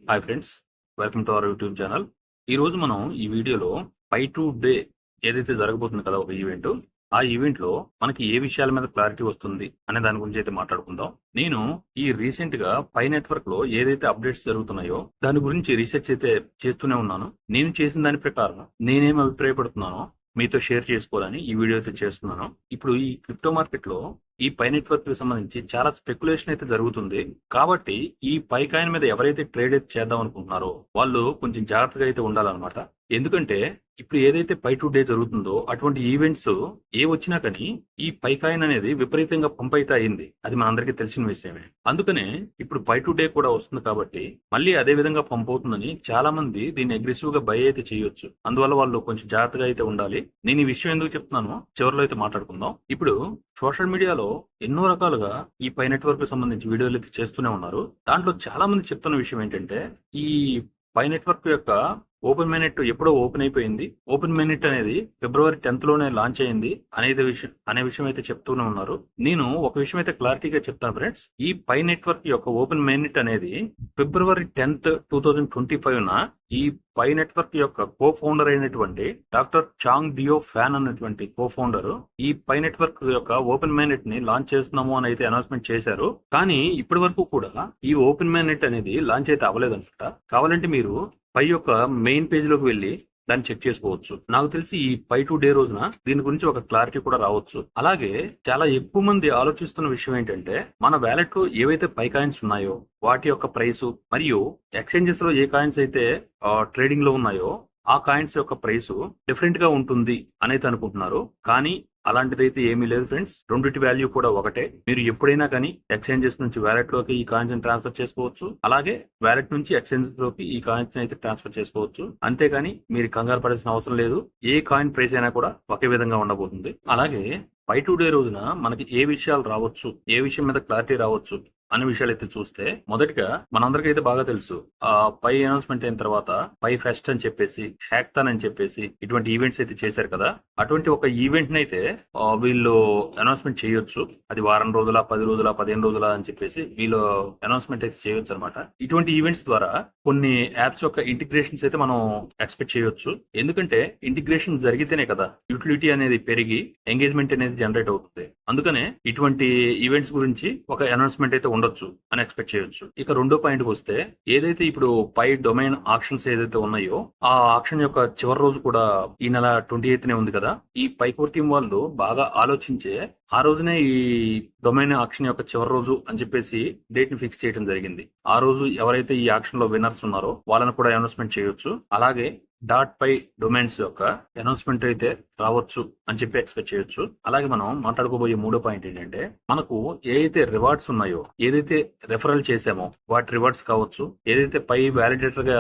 Hi friends, welcome to our YouTube channel. ఈ రోజు మనం ఈ వీడియోలో పై టు డే ఏదైతే జరగబోతుంది కదా ఒక ఈవెంట్, ఆ ఈవెంట్ లో మనకి ఏ విషయాల మీద క్లారిటీ వస్తుంది అనే దాని గురించి అయితే మాట్లాడుకుందాం. నేను ఈ రీసెంట్ గా పై నెట్వర్క్ లో ఏదైతే అప్డేట్స్ జరుగుతున్నాయో దాని గురించి రీసెర్చ్ అయితే చేస్తూనే ఉన్నాను. నేను చేసిన దాని ప్రకారం నేనేం అభిప్రాయపడుతున్నానో మీతో షేర్ చేసుకోవాలని ఈ వీడియో అయితే చేస్తున్నాను. ఇప్పుడు ఈ క్రిప్టో మార్కెట్ లో ఈ పై నెట్వర్క్ కి సంబంధించి చాలా స్పెక్యులేషన్ అయితే జరుగుతుంది. కాబట్టి ఈ పై కాయిన్ మీద ఎవరైతే ట్రేడ్ అయితే చేద్దాం అనుకుంటున్నారో వాళ్ళు కొంచెం జాగ్రత్తగా అయితే ఉండాలన్నమాట. ఎందుకంటే ఇప్పుడు ఏదైతే పై టు డే జరుగుతుందో అటువంటి ఈవెంట్స్ ఏ వచ్చినా కానీ ఈ పై కాయిన్ అనేది విపరీతంగా పంప్ అయితే అయింది. అది మనందరికీ తెలిసిన విషయమే. అందుకనే ఇప్పుడు పై టు డే కూడా వస్తుంది కాబట్టి మళ్ళీ అదే విధంగా పంప్ అవుతుందని చాలా మంది దీన్ని అగ్రెసివ్ గా బై అయితే చేయొచ్చు. అందువల్ల వాళ్ళు కొంచెం జాగ్రత్తగా అయితే ఉండాలి. నేను ఈ విషయం ఎందుకు చెప్తున్నానో చివరిలో అయితే మాట్లాడుకుందాం. ఇప్పుడు సోషల్ మీడియాలో ఎన్నో రకాలుగా ఈ పై నెట్వర్క్ కు సంబంధించి వీడియోలు అయితే చేస్తూనే ఉన్నారు. దాంట్లో చాలా మంది చెప్తున్న విషయం ఏంటంటే ఈ పై నెట్వర్క్ యొక్క ఓపెన్ మైనెట్ ఎప్పుడో ఓపెన్ అయిపోయింది. ఓపెన్ మైనెట్ అనేది ఫిబ్రవరి 10th లోనే లాంచ్ అయింది అనే విషయం అయితే చెప్తూనే ఉన్నారు. నేను ఒక విషయం అయితే క్లారిటీగా చెప్తాను ఫ్రెండ్స్. ఈ పై నెట్వర్క్ యొక్క ఓపెన్ మైనెట్ అనేది ఫిబ్రవరి 10th 2025 ఈ పై నెట్వర్క్ యొక్క కో ఫౌండర్ అయినటువంటి డాక్టర్ చాంగ్ డియో ఫ్యాన్ అన్నటువంటి కో ఫౌండర్ ఈ పై నెట్వర్క్ యొక్క ఓపెన్ మైనెట్ ని లాంచ్ చేస్తున్నాము అని అయితే అనౌన్స్మెంట్ చేశారు. కానీ ఇప్పటి వరకు కూడా ఈ ఓపెన్ మైనెట్ అనేది లాంచ్ అయితే అవ్వలేదన్నమాట. కావాలంటే మీరు పై యొక్క మెయిన్ పేజ్ లోకి వెళ్ళి దాన్ని చెక్ చేసుకోవచ్చు. నాకు తెలిసి ఈ పై టు డే రోజున దీని గురించి ఒక క్లారిటీ కూడా రావచ్చు. అలాగే చాలా ఎక్కువ మంది ఆలోచిస్తున్న విషయం ఏంటంటే మన వ్యాలెట్ లో ఏవైతే పై కాయిన్స్ ఉన్నాయో వాటి యొక్క ప్రైస్ మరియు ఎక్స్చేంజెస్ లో ఏ కాయిన్స్ అయితే ట్రేడింగ్ లో ఉన్నాయో ఆ కాయిన్స్ యొక్క ప్రైస్ డిఫరెంట్ గా ఉంటుంది అనేది అనుకుంటున్నారు. కానీ అలాంటిదైతే ఏమీ లేదు ఫ్రెండ్స్. రెండిటి వాల్యూ కూడా ఒకటే. మీరు ఎప్పుడైనా కానీ ఎక్స్చేంజెస్ నుంచి వ్యాలెట్ లోకి ఈ కాయిన్స్ ట్రాన్స్ఫర్ చేసుకోవచ్చు. అలాగే వ్యాలెట్ నుంచి ఎక్స్చేంజెస్ లోకి ఈ కాయిన్స్ అయితే ట్రాన్స్ఫర్ చేసుకోవచ్చు. అంతేగాని మీరు కంగారు పడాల్సిన అవసరం లేదు. ఏ కాయిన్ ప్రైస్ అయినా కూడా ఒకే విధంగా ఉండబోతుంది. అలాగే పై టు డే రోజున మనకి ఏ విషయాలు రావచ్చు, ఏ విషయం మీద క్లారిటీ రావచ్చు అనే విషయాలు అయితే చూస్తే మొదటిగా మనందరికీ అయితే బాగా తెలుసు పై అనౌన్స్మెంట్ అయిన తర్వాత పై ఫెస్ట్ అని చెప్పేసి హ్యాక్థాన్ అని చెప్పేసి ఇటువంటి ఈవెంట్స్ అయితే చేశారు కదా. అటువంటి ఒక ఈవెంట్ అయితే వీళ్ళు అనౌన్స్మెంట్ చేయొచ్చు. అది వారం రోజుల 10 రోజుల 15 రోజుల అని చెప్పేసి వీళ్ళు అనౌన్స్మెంట్ అయితే చేయొచ్చు అనమాట. ఇటువంటి ఈవెంట్స్ ద్వారా కొన్ని యాప్స్ యొక్క ఇంటిగ్రేషన్స్ అయితే మనం ఎక్స్పెక్ట్ చేయొచ్చు. ఎందుకంటే ఇంటిగ్రేషన్ జరిగితేనే కదా యూటిలిటీ అనేది పెరిగి ఎంగేజ్మెంట్ అనేది జనరేట్ అవుతుంది. అందుకనే ఇటువంటి ఈవెంట్స్ గురించి ఒక అనౌన్స్మెంట్ అయితే ఉండొచ్చు అని ఎక్స్పెక్ట్ చేయొచ్చు. ఇక రెండో పాయింట్ వస్తే ఏదైతే ఇప్పుడు పై డొమైన్ ఆక్షన్స్ ఏదైతే ఉన్నాయో ఆ ఆక్షన్ యొక్క చివరి రోజు కూడా ఈ నెల 28th ఉంది కదా. ఈ పైకోర్ టీం వాళ్ళు బాగా ఆలోచించే ఆ రోజునే ఈ డొమైన్ ఆక్షన్ యొక్క చివరి రోజు అని చెప్పేసి డేట్ ని ఫిక్స్ చేయడం జరిగింది. ఆ రోజు ఎవరైతే ఈ ఆక్షన్ లో విన్నర్స్ ఉన్నారో వాళ్ళని కూడా అనౌన్స్మెంట్ చేయొచ్చు. అలాగే డాట్ పై డొమైన్స్ యొక్క అనౌన్స్మెంట్ అయితే రావచ్చు అని చెప్పి ఎక్స్పెక్ట్ చేయొచ్చు. అలాగే మనం మాట్లాడుకోబోయే మూడో పాయింట్ ఏంటంటే మనకు ఏదైతే రివార్డ్స్ ఉన్నాయో, ఏదైతే రెఫరల్ చేసామో వాటి రివార్డ్స్ కావచ్చు, ఏదైతే పై వ్యాలిడేటర్ గా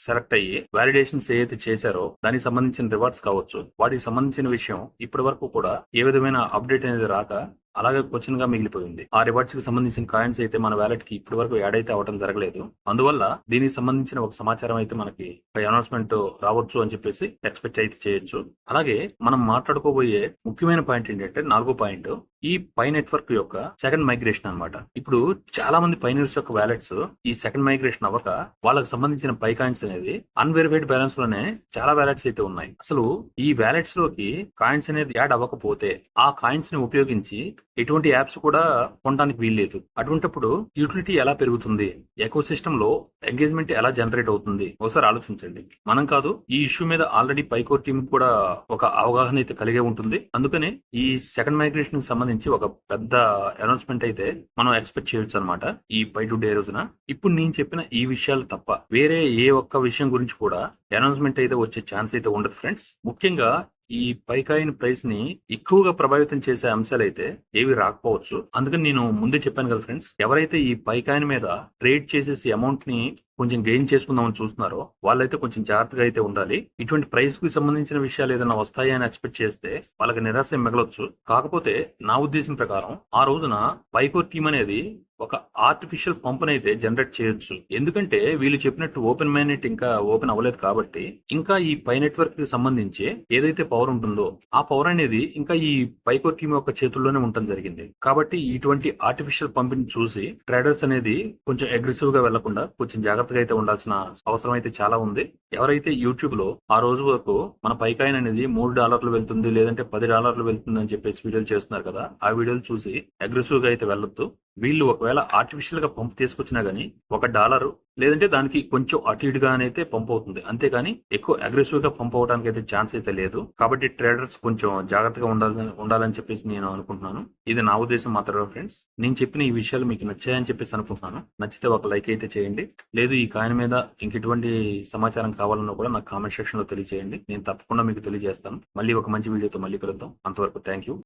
సెలెక్ట్ అయ్యి వ్యాలిడేషన్స్ ఏదైతే చేశారో దానికి సంబంధించిన రివార్డ్స్ కావచ్చు, వాటికి సంబంధించిన విషయం ఇప్పటి వరకు కూడా ఏ విధమైన అప్డేట్ అనేది రాక అలాగే క్వశ్చన్ గా మిగిలిపోయింది. ఆ రివార్డ్స్ కి సంబంధించిన కాయిన్స్ అయితే మన వ్యాలెట్ కి ఇప్పటి వరకు యాడ్ అయితే అవడం జరగలేదు. అందువల్ల దీనికి సంబంధించిన ఒక సమాచారం అయితే మనకి అనౌన్స్మెంట్ రావచ్చు అని చెప్పేసి ఎక్స్పెక్ట్ అయితే చేయొచ్చు. అలాగే మనం మాట్లాడుకోబోయే ముఖ్యమైన పాయింట్ ఏంటంటే నాలుగో పాయింట్ ఈ పై నెట్వర్క్ యొక్క సెకండ్ మైగ్రేషన్ అన్నమాట. ఇప్పుడు చాలా మంది పైనర్స్ యొక్క వ్యాలెట్స్ ఈ సెకండ్ మైగ్రేషన్ అవ్వక వాళ్ళకి సంబంధించిన పై కాయిన్స్ అనేది అన్వెరిఫైడ్ బ్యాలెన్స్ లోనే చాలా వ్యాలెట్స్ అయితే ఉన్నాయి. అసలు ఈ వ్యాలెట్స్ లోకి కాయిన్స్ అనేది యాడ్ అవ్వకపోతే ఆ కాయిన్స్ ని ఉపయోగించి ఎటువంటి యాప్స్ కూడా కొనడానికి వీల్లేదు. అటువంటిప్పుడు యూటిలిటీ ఎలా పెరుగుతుంది, ఎకో సిస్టమ్ లో ఎంగేజ్మెంట్ ఎలా జనరేట్ అవుతుంది ఒకసారి ఆలోచించండి. మనం కాదు, ఈ ఇష్యూ మీద ఆల్రెడీ పైకోర్ టీం కూడా ఒక అవగాహన అయితే కలిగే ఉంటుంది. అందుకనే ఈ సెకండ్ మైగ్రేషన్ కి సంబంధించి ఒక పెద్ద అనౌన్స్మెంట్ అయితే మనం ఎక్స్పెక్ట్ చేయొచ్చు అనమాట ఈ పై టు డే రోజున. ఇప్పుడు నేను చెప్పిన ఈ విషయాలు తప్ప వేరే ఏ ఒక్క విషయం గురించి కూడా అనౌన్స్మెంట్ అయితే వచ్చే ఛాన్స్ అయితే ఉండదు ఫ్రెండ్స్. ముఖ్యంగా ఈ పై కాయిన్ ప్రైస్ ని ఎక్కువగా ప్రభావితం చేసే అంశాలు అయితే ఏవి రాకపోవచ్చు. అందుకని నేను ముందే చెప్పాను కదా ఫ్రెండ్స్, ఎవరైతే ఈ పై కాయిన్ మీద ట్రేడ్ చేసేసి అమౌంట్ ని కొంచెం గెయిన్ చేసుకుందామని చూస్తున్నారో వాళ్ళైతే కొంచెం జాగ్రత్తగా అయితే ఉండాలి. ఇటువంటి ప్రైస్ కు సంబంధించిన విషయాలు ఏదైనా వస్తాయి అని ఎక్స్పెక్ట్ చేస్తే వాళ్ళకి నిరాశ మిగలొచ్చు. కాకపోతే నా ఉద్దేశం ప్రకారం ఆ రోజున పైకోర్ టీం అనేది ఒక ఆర్టిఫిషియల్ పంపునైతే జనరేట్ చేయొచ్చు. ఎందుకంటే వీళ్ళు చెప్పినట్టు ఓపెన్ మైనెట్ ఇంకా ఓపెన్ అవ్వలేదు కాబట్టి ఇంకా ఈ పై నెట్వర్క్ కి సంబంధించి ఏదైతే పవర్ ఉంటుందో ఆ పవర్ అనేది ఇంకా ఈ పైకోర్ టీమ్ యొక్క చేతుల్లోనే ఉండటం జరిగింది. కాబట్టి ఇటువంటి ఆర్టిఫిషియల్ పంపిణీ చూసి ట్రేడర్స్ అనేది కొంచెం అగ్రెసివ్ గా వెళ్లకుండా కొంచెం జాగ్రత్తగా అయితే ఉండాల్సిన అవసరం అయితే చాలా ఉంది. ఎవరైతే యూట్యూబ్ లో ఆ రోజు వరకు మన పైకాయిన్ అనేది $3 వెళ్తుంది లేదంటే $10 వెళ్తుంది అని చెప్పేసి వీడియోలు చేస్తున్నారు కదా, ఆ వీడియోలు చూసి అగ్రెసివ్ గా అయితే వెళ్ళొద్దు. వీళ్ళు ఒకవేళ ఆర్టిఫిషియల్ గా పంప్ తీసుకొచ్చినా గానీ $1 లేదంటే దానికి కొంచెం అటు ఇటుగానైతే పంప్ అవుతుంది. అంతేగాని ఎక్కువ అగ్రెసివ్ గా పంప్ అవడానికి అయితే ఛాన్స్ అయితే లేదు. కాబట్టి ట్రేడర్స్ కొంచెం జాగ్రత్తగా ఉండాలని చెప్పేసి నేను అనుకుంటున్నాను. ఇది నా ఉద్దేశం మాత్రమే ఫ్రెండ్స్. నేను చెప్పిన ఈ విషయాలు మీకు నచ్చాయని చెప్పేసి అనుకుంటున్నాను. నచ్చితే ఒక లైక్ అయితే చేయండి. లేదు ఈ కాయిన్ మీద ఇంకెటువంటి సమాచారం కావాలన్నా కూడా నాకు కామెంట్ సెక్షన్ లో తెలియజేయండి. నేను తప్పకుండా మీకు తెలియజేస్తాను. మళ్ళీ ఒక మంచి వీడియోతో మళ్ళీ కలుద్దాం. అంతవరకు థ్యాంక్ యూ.